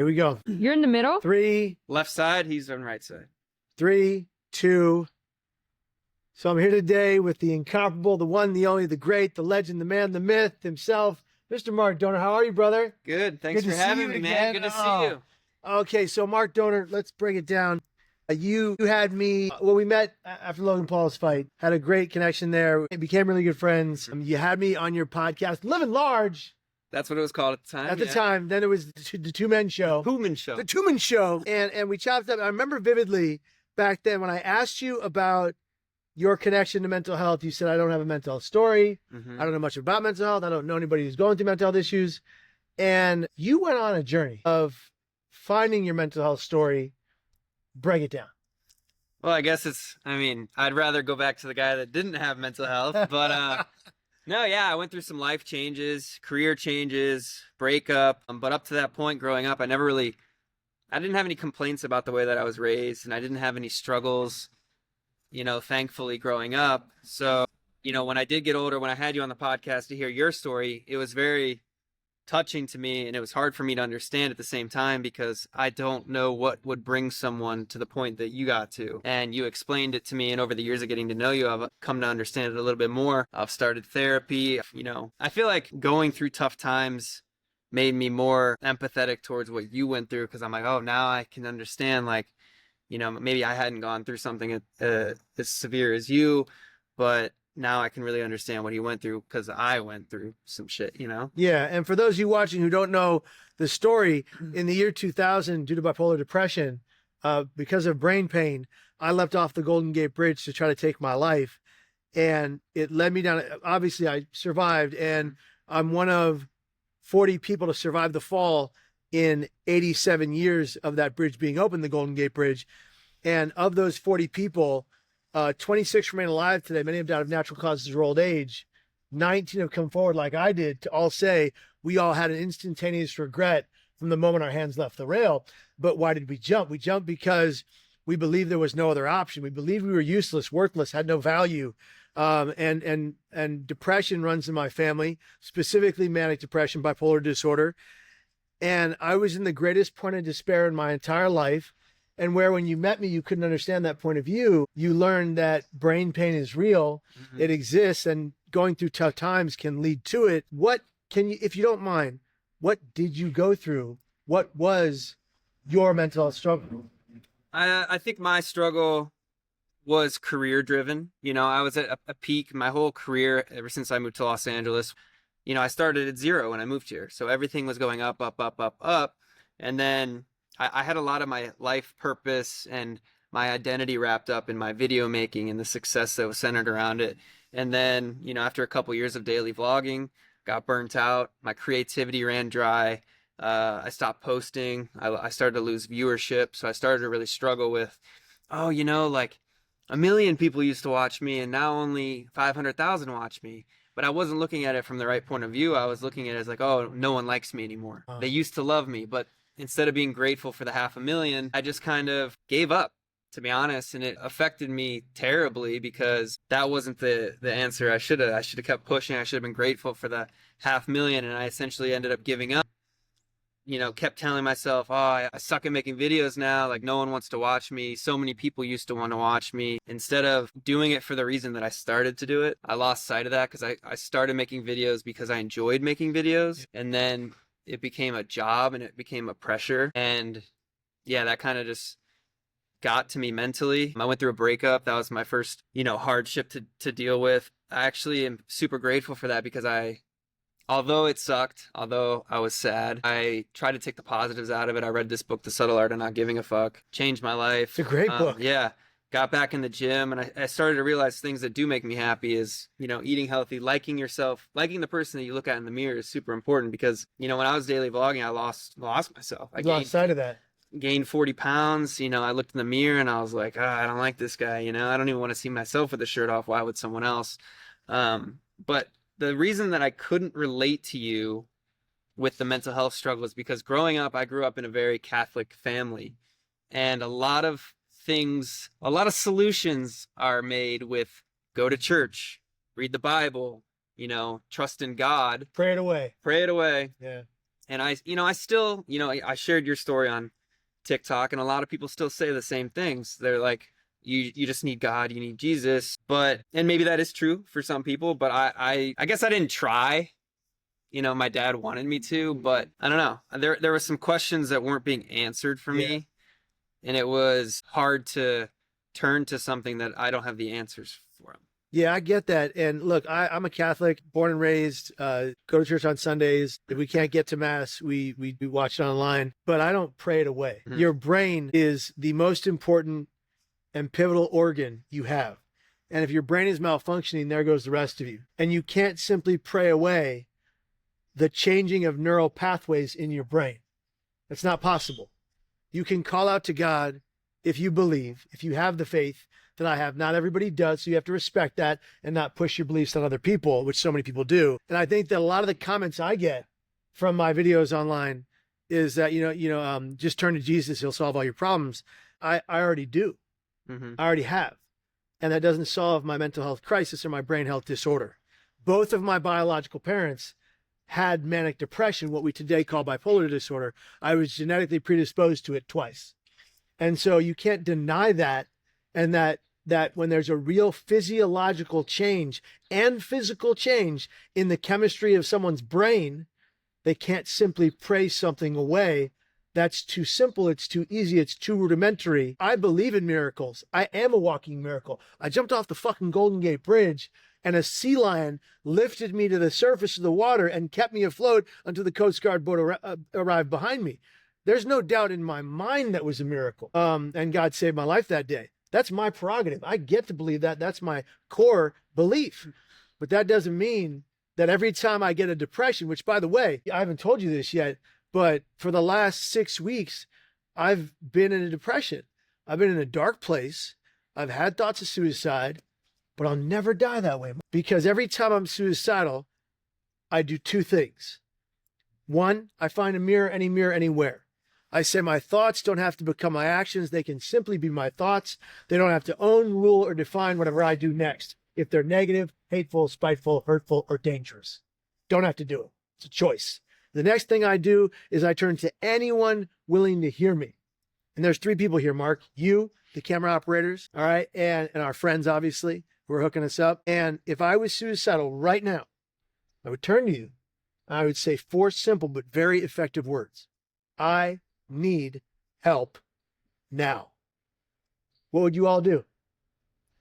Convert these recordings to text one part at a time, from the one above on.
Here we go. You're in the middle? 3, Left side, he's on right side. 3, 2. So I'm here today with the incomparable, the one, the only, the great, the legend, the man, the myth himself, Mr. Mark Dohner. How are you, brother? Good. Thanks Good for to see having you me, man. again. Good to see you. Okay, so Mark Dohner, let's break it down. You had me, well, we met after Logan Paul's fight, had a great connection there, became really good friends. You had me on your podcast, Living Large. That's what it was called at the time. At the time, then it was the Two-Men Show. Human Show. The Two-Men Show. And we chopped up. I remember vividly back then when I asked you about your connection to mental health, you said, I don't have a mental health story. I don't know much about mental health. I don't know anybody who's going through mental health issues. And you went on a journey of finding your mental health story. Break it down. Well, I guess I'd rather go back to the guy that didn't have mental health, but no, yeah, I went through some life changes, career changes, breakup, but up to that point growing up, I didn't have any complaints about the way that I was raised, and I didn't have any struggles, thankfully growing up. So, when I did get older, when I had you on the podcast to hear your story, it was very touching to me, and it was hard for me to understand at the same time because I don't know what would bring someone to the point that you got to. And you explained it to me, and over the years of getting to know you, I've come to understand it a little bit more. I've started therapy. I feel like going through tough times made me more empathetic towards what you went through, because I'm like, oh, now I can understand, maybe I hadn't gone through something as severe as you, but now I can really understand what he went through because I went through some shit, Yeah. And for those of you watching who don't know the story, in the year 2000, due to bipolar depression, because of brain pain, I left off the Golden Gate Bridge to try to take my life. And it led me down. Obviously, I survived, and I'm one of 40 people to survive the fall in 87 years of that bridge being open, the Golden Gate Bridge. And of those 40 people, 26 remain alive today. Many of them died of natural causes or old age. 19 have come forward like I did to all say we all had an instantaneous regret from the moment our hands left the rail. But why did we jump? We jumped because we believed there was no other option. We believed we were useless, worthless, had no value. And depression runs in my family, specifically manic depression, bipolar disorder. And I was in the greatest point of despair in my entire life. And where when you met me, you couldn't understand that point of view, you learned that brain pain is real, it exists, and going through tough times can lead to it. What can you, if you don't mind, what did you go through? What was your mental health struggle? I think my struggle was career driven. I was at a peak my whole career ever since I moved to Los Angeles. I started at zero when I moved here. So everything was going up, up, up, up, up. And then I had a lot of my life purpose and my identity wrapped up in my video making and the success that was centered around it. And then, after a couple years of daily vlogging, got burnt out. My creativity ran dry. I stopped posting. I started to lose viewership. So I started to really struggle with, like 1 million people used to watch me and now only 500,000 watch me. But I wasn't looking at it from the right point of view. I was looking at it as like, oh, no one likes me anymore. They used to love me, but instead of being grateful for the 500,000, I just kind of gave up, to be honest. And it affected me terribly because that wasn't the answer. I should have kept pushing. I should have been grateful for the 500,000. And I essentially ended up giving up. Kept telling myself, oh, I suck at making videos now. Like, no one wants to watch me. So many people used to want to watch me. Instead of doing it for the reason that I started to do it, I lost sight of that because I started making videos because I enjoyed making videos. And then it became a job and it became a pressure. And yeah, that kind of just got to me mentally. I went through a breakup. That was my first, hardship to deal with. I actually am super grateful for that because although it sucked, although I was sad, I tried to take the positives out of it. I read this book, The Subtle Art of Not Giving a Fuck. Changed my life. It's a great book. Yeah. Got back in the gym, and I started to realize things that do make me happy is, eating healthy, liking yourself, liking the person that you look at in the mirror is super important because, when I was daily vlogging, I lost myself. I lost sight of that. Gained 40 pounds. I looked in the mirror and I was like, I don't like this guy. I don't even want to see myself with a shirt off. Why would someone else? But the reason that I couldn't relate to you with the mental health struggle is because growing up, I grew up in a very Catholic family, and a lot of solutions are made with go to church, read the Bible, trust in God. Pray it away. Pray it away. Yeah. And I still, I shared your story on TikTok, and a lot of people still say the same things. They're like, you just need God, you need Jesus. And maybe that is true for some people, but I guess I didn't try. My dad wanted me to, but I don't know. There were some questions that weren't being answered for me, and it was hard to turn to something that I don't have the answers for. Yeah, I get that. And look, I'm a Catholic, born and raised, go to church on Sundays. If we can't get to mass, we watch it online, but I don't pray it away. Mhm. Your brain is the most important and pivotal organ you have. And if your brain is malfunctioning, there goes the rest of you. And you can't simply pray away the changing of neural pathways in your brain. It's not possible. You can call out to God if you believe, if you have the faith that I have. Not everybody does, so you have to respect that and not push your beliefs on other people, which so many people do. And I think that a lot of the comments I get from my videos online is that, just turn to Jesus, he'll solve all your problems. I already do. Mm-hmm. I already have. And that doesn't solve my mental health crisis or my brain health disorder. Both of my biological parents had manic depression, what we today call bipolar disorder. I was genetically predisposed to it twice. And so you can't deny that. And that when there's a real physiological change and physical change in the chemistry of someone's brain, they can't simply pray something away. That's too simple. It's too easy. It's too rudimentary. I believe in miracles. I am a walking miracle. I jumped off the fucking Golden Gate Bridge and a sea lion lifted me to the surface of the water and kept me afloat until the Coast Guard boat arrived behind me. There's no doubt in my mind that was a miracle. And God saved my life that day. That's my prerogative. I get to believe that. That's my core belief. But that doesn't mean that every time I get a depression, which, by the way, I haven't told you this yet, but for the last 6 weeks, I've been in a depression. I've been in a dark place. I've had thoughts of suicide, but I'll never die that way. Because every time I'm suicidal, I do two things. One, I find a mirror anywhere. I say my thoughts don't have to become my actions. They can simply be my thoughts. They don't have to own, rule, or define whatever I do next. If they're negative, hateful, spiteful, hurtful, or dangerous, don't have to do it. It's a choice. The next thing I do is I turn to anyone willing to hear me. And there's 3 people here, Mark. You, the camera operators, all right, and our friends, obviously, who are hooking us up. And if I was suicidal right now, I would turn to you. I would say 4 simple but very effective words. I need help now. What would you all do?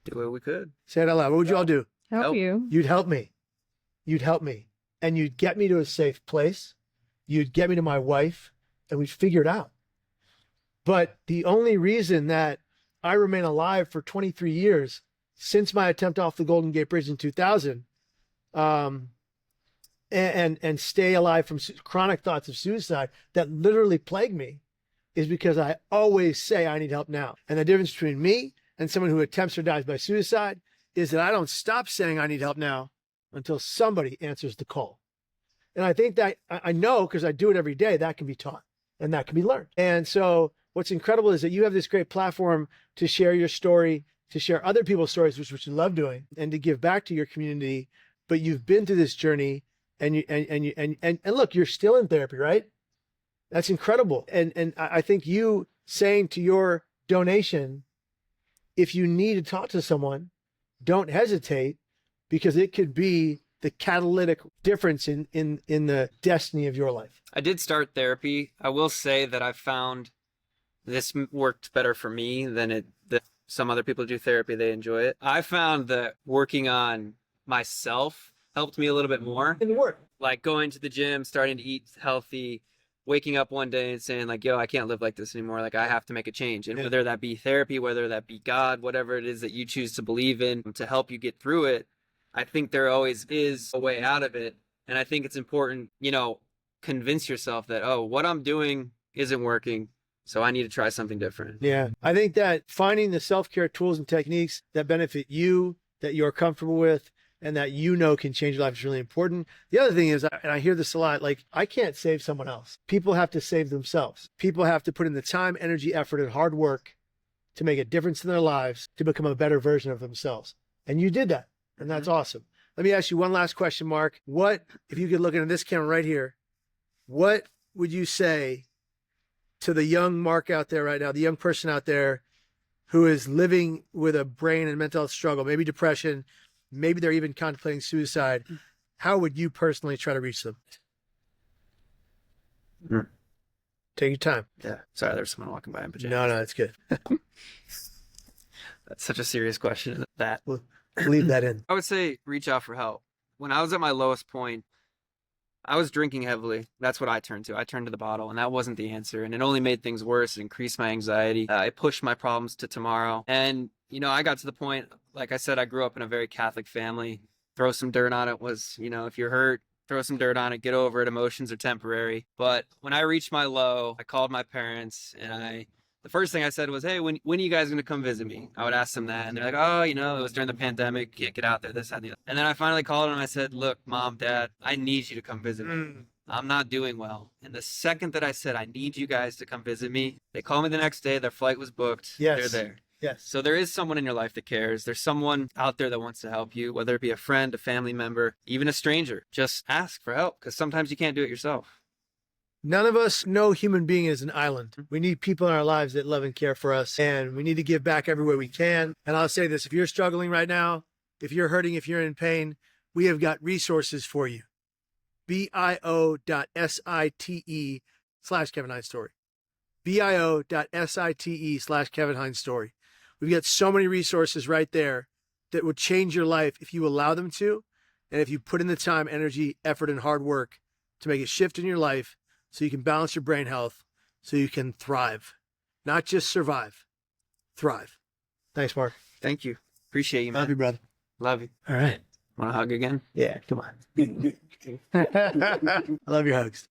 Do what we could. Say it out loud. What would you all do? Help you. You'd help me. You'd help me. And you'd get me to a safe place. You'd get me to my wife, and we'd figure it out. But the only reason that I remain alive for 23 years since my attempt off the Golden Gate Bridge in 2000, and stay alive from chronic thoughts of suicide that literally plague me, is because I always say I need help now. And the difference between me and someone who attempts or dies by suicide is that I don't stop saying I need help now until somebody answers the call. And I think that I know, because I do it every day, that can be taught and that can be learned. And so what's incredible is that you have this great platform to share your story, to share other people's stories, which you love doing, and to give back to your community. But you've been through this journey, and look, you're still in therapy, right? That's incredible. And I think you saying to your donation, if you need to talk to someone, don't hesitate, because it could be the catalytic difference in the destiny of your life. I did start therapy. I will say that I found this worked better for me than some other people do therapy. They enjoy it. I found that working on myself helped me a little bit more. In the work. Like going to the gym, starting to eat healthy, waking up one day and saying like, yo, I can't live like this anymore. Like I have to make a change. And whether that be therapy, whether that be God, whatever it is that you choose to believe in to help you get through it, I think there always is a way out of it. And I think it's important, convince yourself that, oh, what I'm doing isn't working, so I need to try something different. Yeah. I think that finding the self-care tools and techniques that benefit you, that you're comfortable with, and that can change your life is really important. The other thing is, and I hear this a lot, like, I can't save someone else. People have to save themselves. People have to put in the time, energy, effort, and hard work to make a difference in their lives, to become a better version of themselves. And you did that. And that's awesome. Let me ask you one last question, Mark. What, if you could look into this camera right here, what would you say to the young Mark out there right now, the young person out there who is living with a brain and mental health struggle, maybe depression, maybe they're even contemplating suicide? How would you personally try to reach them? Take your time. Yeah. Sorry, there's someone walking by in pajamas. No, it's good. That's such a serious question. That. We'll leave that in. I would say reach out for help. When I was at my lowest point, I was drinking heavily. That's what I turned to. I turned to the bottle, and that wasn't the answer. And it only made things worse. It increased my anxiety. It pushed my problems to tomorrow. And, you know, I got to the point, like I said, I grew up in a very Catholic family. Throw some dirt on it was, you know, if you're hurt, throw some dirt on it, get over it. Emotions are temporary. But when I reached my low, I called my parents, and the first thing I said was, hey, when are you guys going to come visit me? I would ask them that. And they're like, oh, you know, it was during the pandemic. Can't get out there, this, that, and the other. And then I finally called them and I said, look, Mom, Dad, I need you to come visit me. I'm not doing well. And the second that I said, I need you guys to come visit me, they called me the next day. Their flight was booked. Yes. They're there. Yes. So there is someone in your life that cares. There's someone out there that wants to help you, whether it be a friend, a family member, even a stranger. Just ask for help, because sometimes you can't do it yourself. None of us, no human being is an island. We need people in our lives that love and care for us, and we need to give back everywhere we can. And I'll say this, if you're struggling right now, if you're hurting, if you're in pain, we have got resources for you. bio.site/Kevin Hines Story. bio.site/Kevin Hines Story. We've got so many resources right there that would change your life if you allow them to, and if you put in the time, energy, effort, and hard work to make a shift in your life so you can balance your brain health, so you can thrive. Not just survive, thrive. Thanks, Mark. Thank you. Appreciate you, man. Love you, brother. Love you. All right. Want a hug again? Yeah, come on. I love your hugs.